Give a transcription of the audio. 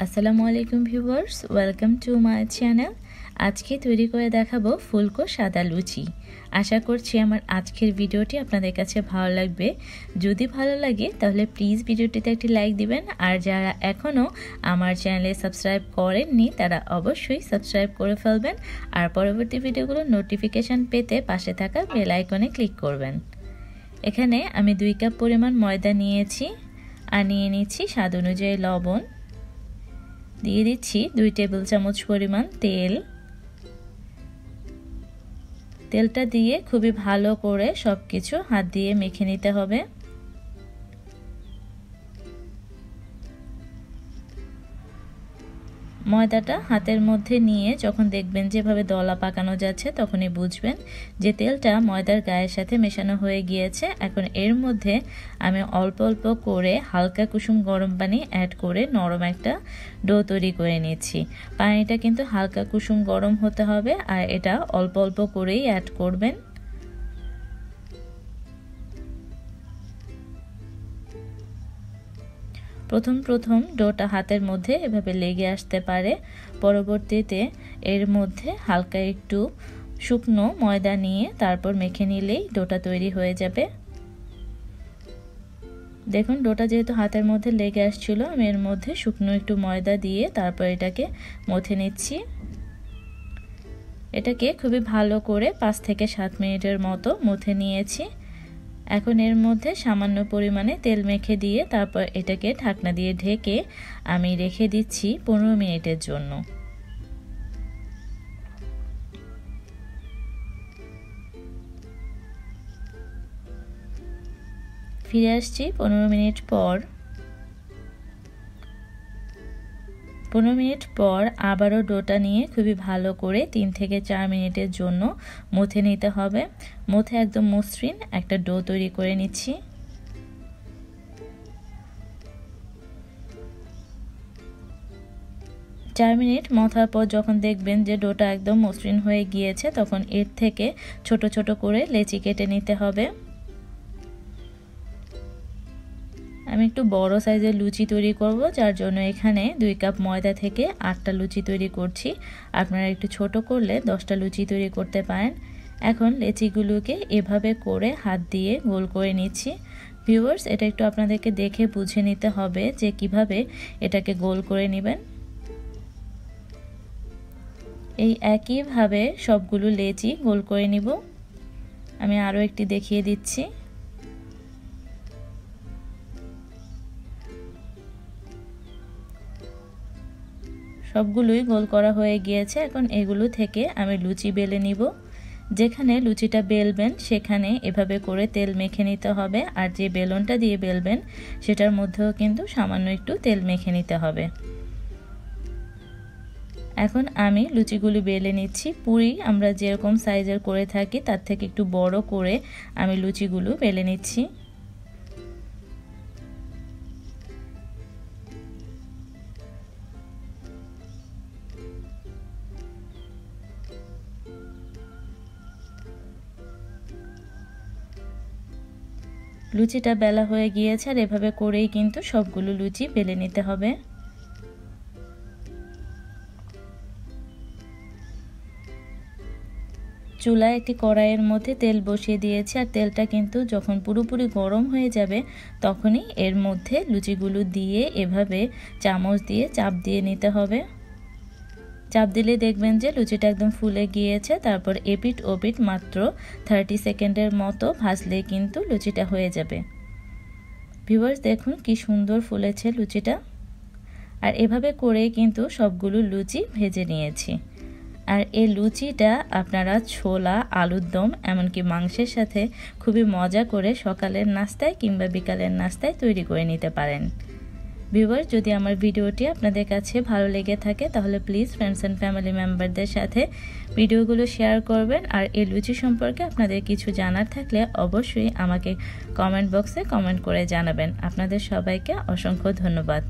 আসসালামু আলাইকুম viewers, welcome to my channel. আজকে তৈরি করে দেখাবো ফুলকো সাদা লুচি। আশা করছি আমার আজকের ভিডিওটি আপনাদের কাছে ভালো লাগবে। যদি ভালো লাগে তাহলে প্লিজ ভিডিওটিতে একটি লাইক দিবেন, আর যারা এখনও আমার চ্যানেলে সাবস্ক্রাইব করেননি তারা অবশ্যই সাবস্ক্রাইব করে ফেলবেন, আর পরবর্তী ভিডিওগুলোর নোটিফিকেশান পেতে পাশে থাকা বেল আইকনে ক্লিক করবেন। এখানে আমি 2 কাপ পরিমাণ ময়দা নিয়েছি, আর নিয়ে নিচ্ছি স্বাদ অনুযায়ী লবণ। দিয়ে দিচ্ছি 2 টেবিল চামচ পরিমাণ তেল। তেলটা দিয়ে খুবই ভালো করে সবকিছু হাত দিয়ে মেখে নিতে হবে। ময়দাটা হাতের মধ্যে নিয়ে যখন দেখবেন যেভাবে দলা পাকানো যাচ্ছে তখনই বুঝবেন যে তেলটা ময়দার গায়ের সাথে মেশানো হয়ে গিয়েছে। এখন এর মধ্যে আমি অল্প অল্প করে হালকা কুসুম গরম পানি অ্যাড করে নরম একটা ডো তৈরি করে নিচ্ছি। পানিটা কিন্তু হালকা কুসুম গরম হতে হবে, আর এটা অল্প অল্প করেই অ্যাড করবেন। প্রথম ডোটা হাতের মধ্যে এভাবে লেগে আসতে পারে, পরবর্তীতে এর মধ্যে হালকা একটু শুকনো ময়দা নিয়ে তারপর মেখে নিলেই ডোটা তৈরি হয়ে যাবে। দেখুন ডোটা যেহেতু হাতের মধ্যে লেগে আসছিল, আমি এর মধ্যে শুকনো একটু ময়দা দিয়ে তারপর এটাকে মথে নিচ্ছি। এটাকে খুবই ভালো করে 5 থেকে 7 মিনিটের মতো মথে নিয়েছি। এখন এর মধ্যে সামান্য পরিমাণে তেল মেখে দিয়ে তারপর এটাকে ঢাকনা দিয়ে ঢেকে আমি রেখে দিচ্ছি 15 মিনিটের জন্য। ফিরে আসছি 15 মিনিট পর। 15 মিনিট পর আবারও ডোটা নিয়ে খুবই ভালো করে 3 থেকে 4 মিনিটের জন্য মথে নিতে হবে। মথে একদম মসৃণ একটা ডো তৈরি করে নিচ্ছি। চার মিনিট মথার পর যখন দেখবেন যে ডোটা একদম মসৃণ হয়ে গিয়েছে, তখন এর থেকে ছোট ছোট করে লেচি কেটে নিতে হবে। আমি একটু বড় সাইজের লুচি তৈরি করব, যার জন্য এখানে 2 কাপ ময়দা থেকে 8টা লুচি তৈরি করছি। আপনারা একটু ছোট করলে 10টা লুচি তৈরি করতে পারেন। এখন লেচিগুলোকে এভাবে করে হাত দিয়ে গোল করে নিচ্ছি। ভিউয়ার্স, এটা একটু আপনাদেরকে দেখে বুঝে নিতে হবে যে কিভাবে এটাকে গোল করে নেবেন। এই একইভাবে সবগুলো লেচি গোল করে নিব। আমি আরও একটি দেখিয়ে দিচ্ছি। সবগুলোই গোল করা হয়ে গিয়েছে। এখন এগুলো থেকে আমি লুচি বেলে নিব। যেখানে লুচিটা বেলবেন সেখানে এভাবে করে তেল মেখে নিতে হবে, আর যে বেলনটা দিয়ে বেলবেন সেটার মধ্যেও কিন্তু সামান্য একটু তেল মেখে নিতে হবে। এখন আমি লুচিগুলি বেলে নিচ্ছি। পুরি আমরা যেরকম সাইজের করে থাকি তার থেকে একটু বড় করে আমি লুচিগুলো বেলে নিচ্ছি। লুচিটা বেলা হয়ে গিয়েছে, আর এভাবে করেই কিন্তু সবগুলো লুচি বেলে নিতে হবে। চুলায় একটি কড়াইয়ের মধ্যে তেল বসিয়ে দিয়েছি, আর তেলটা কিন্তু যখন পুরোপুরি গরম হয়ে যাবে তখনই এর মধ্যে লুচিগুলো দিয়ে এভাবে চামচ দিয়ে চাপ দিয়ে নিতে হবে। চাপ দিলে দেখবেন যে লুচিটা একদম ফুলে গিয়েছে। তারপর এপিট ওপিট মাত্র 30 সেকেন্ডের মতো ভাজলে কিন্তু লুচিটা হয়ে যাবে। ভিউয়ার্স, দেখুন কি সুন্দর ফুলেছে লুচিটা। আর এভাবে করে কিন্তু সবগুলো লুচি ভেজে নিয়েছি। আর এই লুচিটা আপনারা ছোলা, আলুর দম এমনকি মাংসের সাথে খুবই মজা করে সকালের নাস্তায় কিংবা বিকালের নাস্তায় তৈরি করে নিতে পারেন। ভিউয়ার্স, যদি আমার ভিডিওটি আপনাদের কাছে ভালো লেগে থাকে তাহলে প্লিজ ফ্রেন্ডস অ্যান্ড ফ্যামিলি মেম্বারদের সাথে ভিডিওগুলো শেয়ার করবেন। আর এই লুচি সম্পর্কে আপনাদের কিছু জানার থাকলে অবশ্যই আমাকে কমেন্ট বক্সে কমেন্ট করে জানাবেন। আপনাদের সবাইকে অসংখ্য ধন্যবাদ।